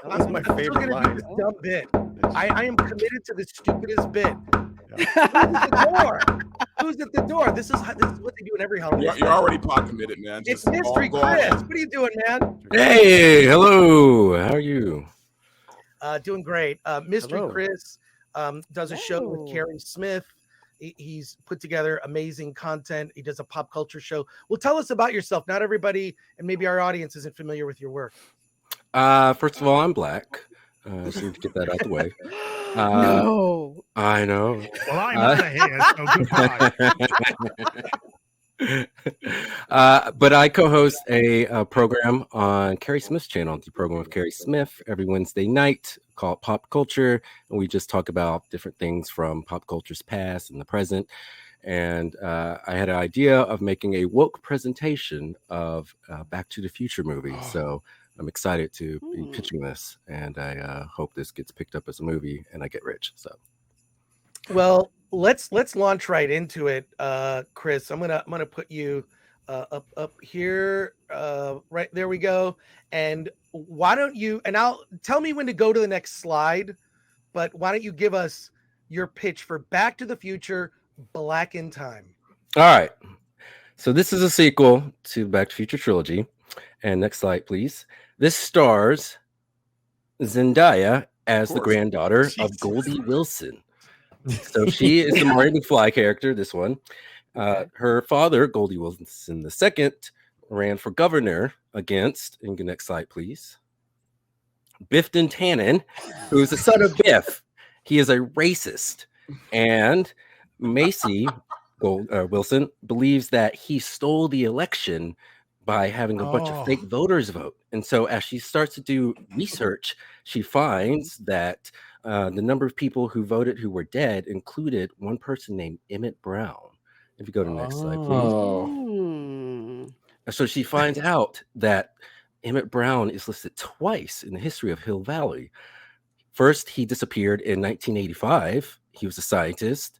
That was my favorite line. This dumb bit. I am committed to the stupidest bit. Who's at the door? Who's at the door? This is what they do in every Halloween. You're already plot committed, man. It's Mystery Chris. What are you doing, man? Hey, hello. How are you? Doing great. Mystery Hello. Chris does a show with Carrie Smith. He's put together amazing content. He does a pop culture show. Well, tell us about yourself. Not everybody, and maybe our audience isn't familiar with your work. First of all, I'm black. So you get that out the way. No. I know. Well, I'm out of here, so goodbye. But I co-host a program on Carrie Smith's channel, the program with Carrie Smith, every Wednesday night called Pop Culture. And we just talk about different things from pop culture's past and the present. And I had an idea of making a woke presentation of Back to the Future movie. So I'm excited to be pitching this, and I hope this gets picked up as a movie and I get rich. So, well, let's launch right into it, Chris. I'm gonna put you up here, right there. We go. And why don't you? And I'll tell me when to go to the next slide. But why don't you give us your pitch for Back to the Future, Black in Time? All right. So this is a sequel to the Back to the Future trilogy. And next slide, please. This stars Zendaya as the granddaughter of Goldie Wilson. So she is the Marty McFly character, this one. Her father, Goldie Wilson II, ran for governor against, and the next slide, please, Biffton Tannen, who is the son of Biff. He is a racist. And Macy Wilson believes that he stole the election by having a bunch of fake voters vote. And so as she starts to do research, she finds that the number of people who voted who were dead included one person named Emmett Brown. If you go to the next slide, please. So she finds out that Emmett Brown is listed twice in the history of Hill Valley. First, he disappeared in 1985. He was a scientist.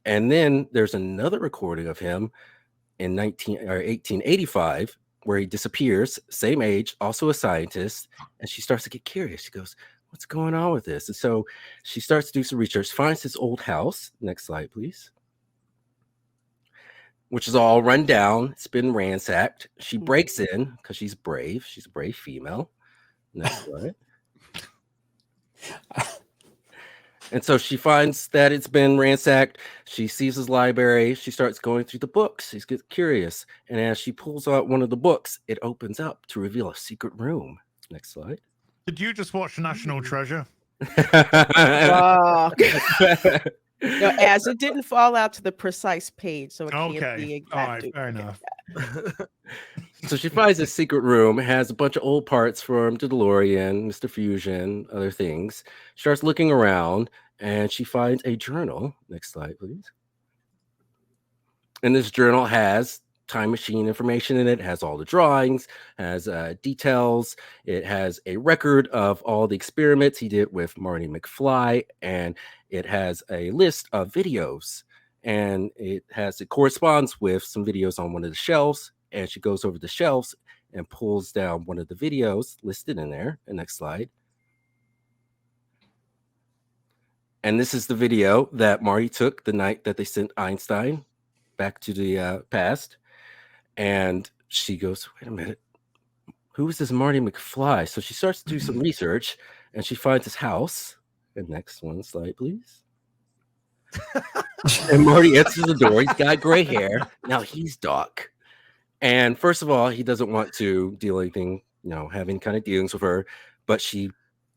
And then there's another recording of him in 1885 where he disappears, same age, also a scientist. And she starts to get curious. She goes, what's going on with this? And so she starts to do some research, finds his old house. Next slide, please. Which is all run down. It's been ransacked. She breaks in because she's brave. She's a brave female. Next slide. And so she finds that it's been ransacked. She sees his library. She starts going through the books. She gets curious. And as she pulls out one of the books, it opens up to reveal a secret room. Next slide. Did you just watch National Treasure? No, as it didn't fall out to the precise page, so it can't be exact. All right, fair enough. So she finds this secret room. It has a bunch of old parts from the DeLorean, Mr. Fusion, other things. She starts looking around, and she finds a journal. Next slide, please. And this journal has time machine information in it. It has all the drawings, has details. It has a record of all the experiments he did with Marty McFly, and it has a list of videos, and it corresponds with some videos on one of the shelves. And she goes over the shelves and pulls down one of the videos listed in there. And next slide. And this is the video that Marty took the night that they sent Einstein back to the past. And she goes, wait a minute, who is this Marty McFly? So she starts to do some research, and she finds his house. And next one slide, please. And Marty answers the door. He's got gray hair. Now he's Doc. And first of all, he doesn't want to deal anything, have any kind of dealings with her. But she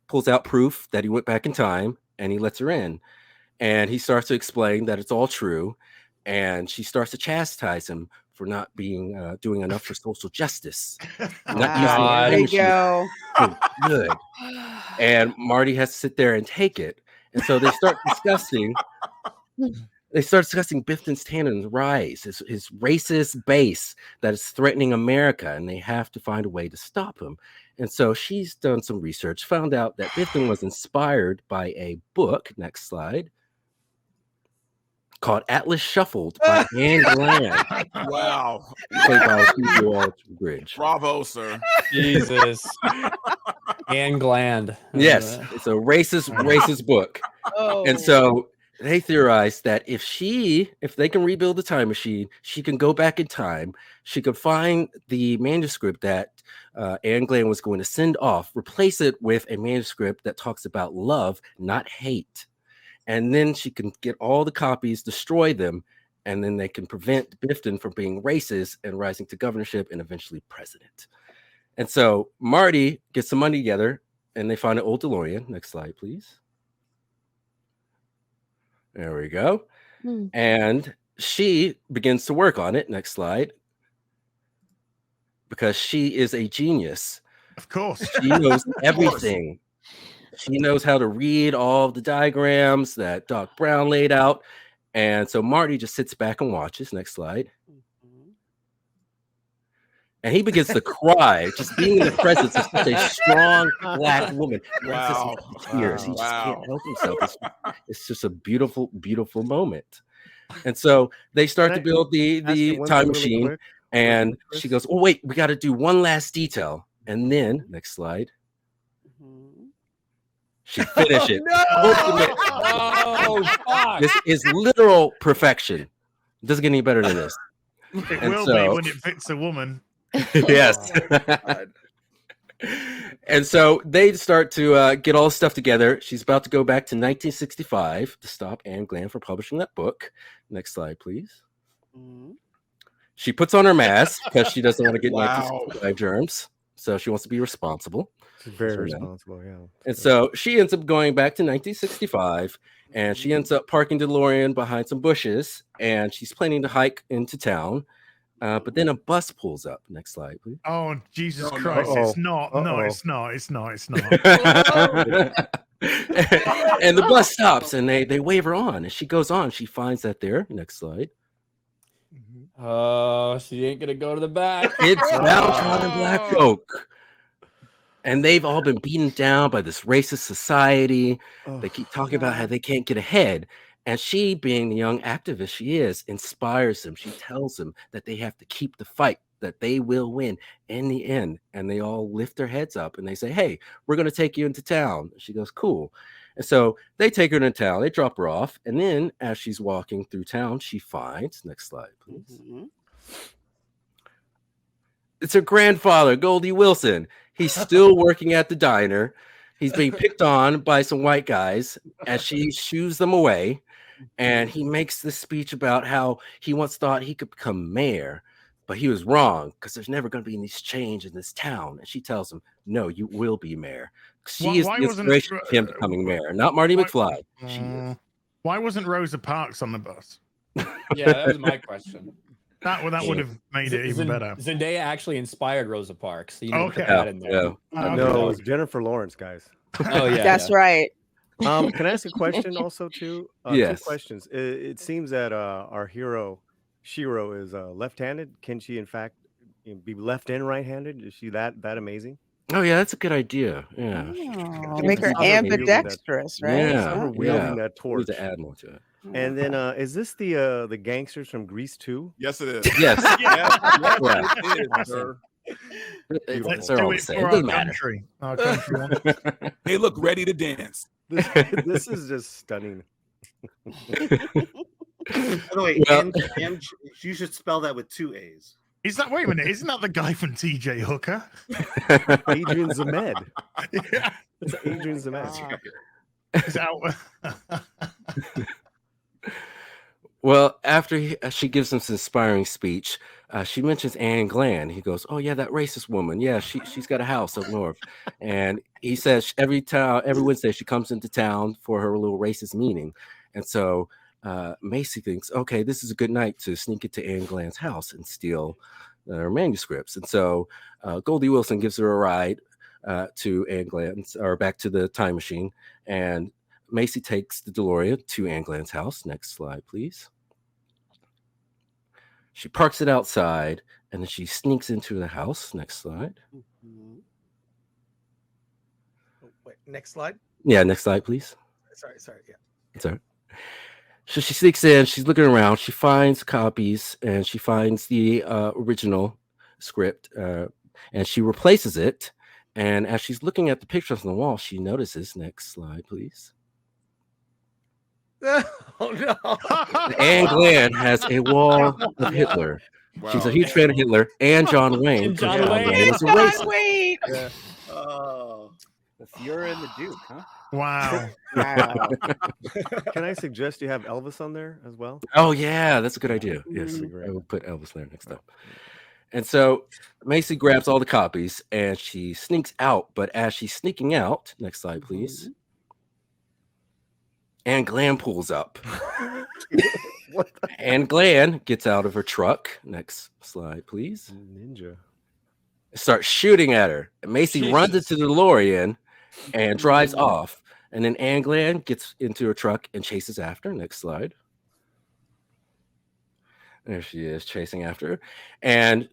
pulls out proof that he went back in time, and he lets her in. And he starts to explain that it's all true. And she starts to chastise him for not being doing enough for social justice. There you go. Good. And Marty has to sit there and take it. And so they start discussing. They start discussing Biffton Tannen's rise, his racist base that is threatening America, and they have to find a way to stop him. And so she's done some research, found out that Biffton was inspired by a book. Next slide. called Atlas Shuffled by Anne Gland, Wow. played by Phoebe Waller-Bridge. Bravo, sir. Jesus. Anne Gland. Yes, it's a racist book. Oh. And so they theorized that if they can rebuild the time machine, she can go back in time. She could find the manuscript that Anne Gland was going to send off, replace it with a manuscript that talks about love, not hate. And then she can get all the copies, destroy them, and then they can prevent Bifton from being racist and rising to governorship and eventually president. And so Marty gets some money together and they find an old DeLorean. Next slide, please. There we go. And she begins to work on it. Next slide. Because she is a genius. Of course. She knows everything. She knows how to read all the diagrams that Doc Brown laid out. And so Marty just sits back and watches. Next slide. And he begins to cry, just being in the presence of such a strong Black woman. Wow. Tears. He just can't help himself. It's just a beautiful, beautiful moment. And so they start to build the time machine. And she goes, oh, wait, we got to do one last detail. And then, next slide. She finished it. Oh, fuck. This is literal perfection. It doesn't get any better than this. It will be when it fits a woman. Yes. And so they start to get all the stuff together. She's about to go back to 1965 to stop Anne Gland from publishing that book. Next slide, please. She puts on her mask because she doesn't want to get 1965 germs. So she wants to be responsible. She's very responsible, yeah. And so she ends up going back to 1965, and she ends up parking DeLorean behind some bushes, and she's planning to hike into town. But then a bus pulls up. Next slide, please. Oh, Jesus Christ. It's not. No, it's not. It's not. It's not. And the bus stops, and they wave her on, and she goes on. She finds that there. Next slide. Oh, she ain't gonna go to the back. It's downtrodden Black folk. And they've all been beaten down by this racist society. They keep talking about how they can't get ahead. And she, being the young activist she is, inspires them. She tells them that they have to keep the fight, that they will win in the end. And they all lift their heads up and they say, hey, we're going to take you into town. She goes, cool. And so they take her into town. They drop her off. And then as she's walking through town, she finds, next slide, please. It's her grandfather, Goldie Wilson. He's still working at the diner. He's being picked on by some white guys as she shoos them away. And he makes this speech about how he once thought he could become mayor, but he was wrong because there's never going to be any change in this town. And she tells him, no, you will be mayor. She is the inspiration of him becoming mayor, not Marty McFly. She is. Why wasn't Rosa Parks on the bus? Yeah, that was my question. That would have made it even better. Zendaya actually inspired Rosa Parks. So you Okay. put that in there. No, it was Jennifer Lawrence, guys. Oh yeah, That's right. Can I ask a question also too? Yes. 2 questions. It seems that our hero Shiro is left-handed. Can she in fact be left and right-handed? Is she that amazing? Oh yeah, that's a good idea. Yeah. Oh, make her ambidextrous, right? Yeah. Wielding that torch. To add more to it. And then is this the gangsters from Grease 2? Yes, it is. Yes. Yes, it is, sir. Let's They're do all it the same. for It our doesn't matter. country. Our country one. They look ready to dance. This is just stunning. By the way, Well- you should spell that with 2 A's. Wait a minute, isn't that the guy from TJ Hooker? Adrian Zemed. Yeah. It's Adrian Zemed. It's out. Well, after she gives him this inspiring speech, she mentions Anne Gland. He goes, "Oh yeah, that racist woman. Yeah, she's got a house up north." And he says every Wednesday she comes into town for her little racist meeting. And so Macy thinks, okay, this is a good night to sneak into Anne Gland's house and steal her manuscripts. And so Goldie Wilson gives her a ride to Anne Gland's, or back to the time machine, and Macy takes the DeLorean to Anne Gland's house. Next slide, please. She parks it outside, and then she sneaks into the house. Next slide. Oh, wait, next slide. Yeah, next slide, please. Sorry. Yeah. Sorry. So she sneaks in, she's looking around, she finds copies, and she finds the original script, and she replaces it. And as she's looking at the pictures on the wall, she notices, next slide, please. Oh no. Anne Glenn has a wall of Hitler. Wow. She's a huge fan of Hitler and John Wayne. And John 'cause Wayne. was a racist. Wait. Oh. The Fuhrer and the Duke, huh? Wow. Wow. Can I suggest you have Elvis on there as well? Oh yeah, that's a good idea. Yes, I will put Elvis there next time. And so Macy grabs all the copies and she sneaks out. But as she's sneaking out, next slide, please. Anne Glenn pulls up. Anne Glenn gets out of her truck. Next slide, please. Ninja. Starts shooting at her. And Macy runs into the DeLorean and drives off. And then Anne Glenn gets into her truck and chases after. Next slide. There she is, chasing after her. And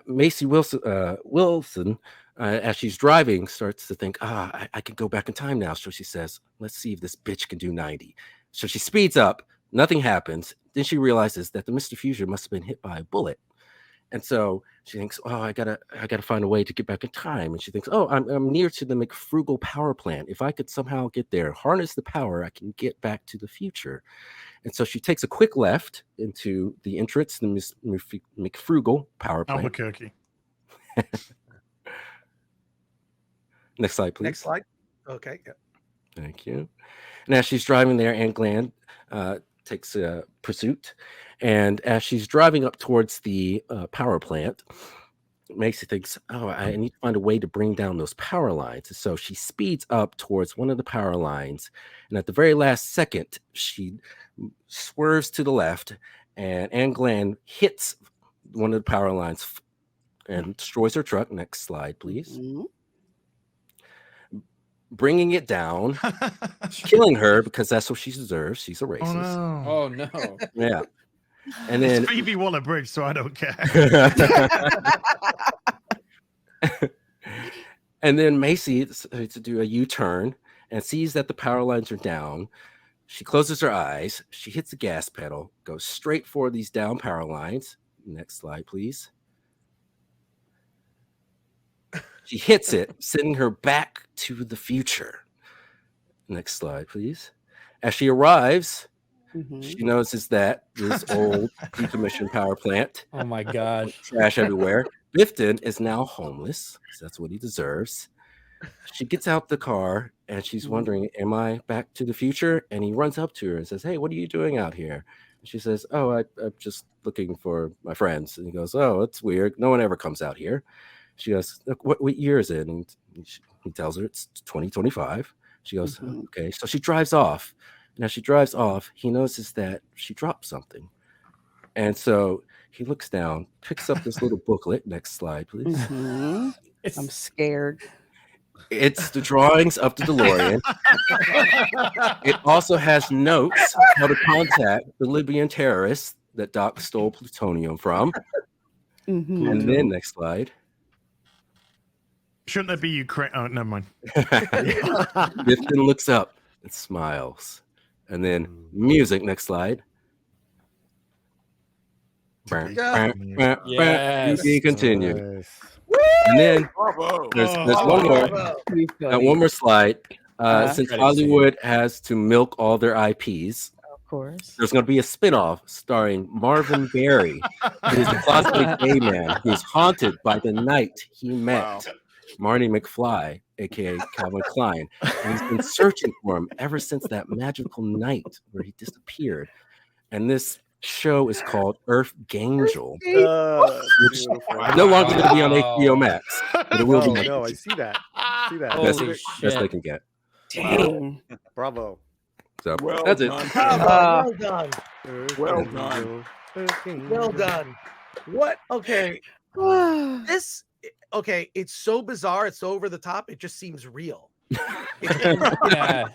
Macy Wilson, as she's driving, starts to think, I could go back in time now. So she says, let's see if this bitch can do 90. So she speeds up. Nothing happens. Then she realizes that the Mr. Fusion must have been hit by a bullet. And so she thinks, I gotta find a way to get back in time. And she thinks, I'm near to the McFrugal power plant. If I could somehow get there, harness the power, I can get back to the future. And so she takes a quick left into the entrance to the McFrugal power plant. Albuquerque. Next slide, please. Next slide. Okay. Yeah. Thank you. And as she's driving there, Anne Glenn takes a pursuit. And as she's driving up towards the power plant, Macy thinks, I need to find a way to bring down those power lines. So she speeds up towards one of the power lines. And at the very last second, she swerves to the left. And Anne Glenn hits one of the power lines and destroys her truck. Next slide, please. Bringing it down, killing her because that's what she deserves. She's a racist. Oh no. Yeah. And then it's Phoebe Waller-Bridge, so I don't care. And then Macy to do a U-turn and sees that the power lines are down. She closes her eyes. She hits the gas pedal, goes straight for these down power lines. Next slide, please. She hits it, sending her back to the future. Next slide, please. As she arrives, she notices that this old decommissioned power plant. Oh my gosh. Trash everywhere. Bifton is now homeless. That's what he deserves. She gets out the car and she's wondering, am I back to the future? And he runs up to her and says, hey, what are you doing out here? And she says, I'm just looking for my friends. And he goes, oh, that's weird. No one ever comes out here. She goes, look, what year is it? And he tells her it's 2025. She goes, okay. So she drives off. And as she drives off, he notices that she dropped something. And so he looks down, picks up this little booklet. Next slide, please. I'm scared. It's the drawings of the DeLorean. It also has notes how to contact the Libyan terrorists that Doc stole plutonium from. And then next slide. Shouldn't that be Ukraine? Oh, never mind. Bifton looks up and smiles. And then music, next slide. Yes. He continued. And then there's one more. One more slide. Since Hollywood has to milk all their IPs, of course, there's going to be a spinoff starring Marvin Berry, who is a closeted gay man who's haunted by the night he met Marty McFly, aka Calvin Klein, and he's been searching for him ever since that magical night where he disappeared. And this show is called Earth Gangel, which is no longer going to be on HBO Max, but it will be. No, I see that. Best they can get. Dang. Bravo. So That's it. Well done. Well done. Well done. What? Okay. Okay, it's so bizarre, it's so over the top, it just seems real. Yeah.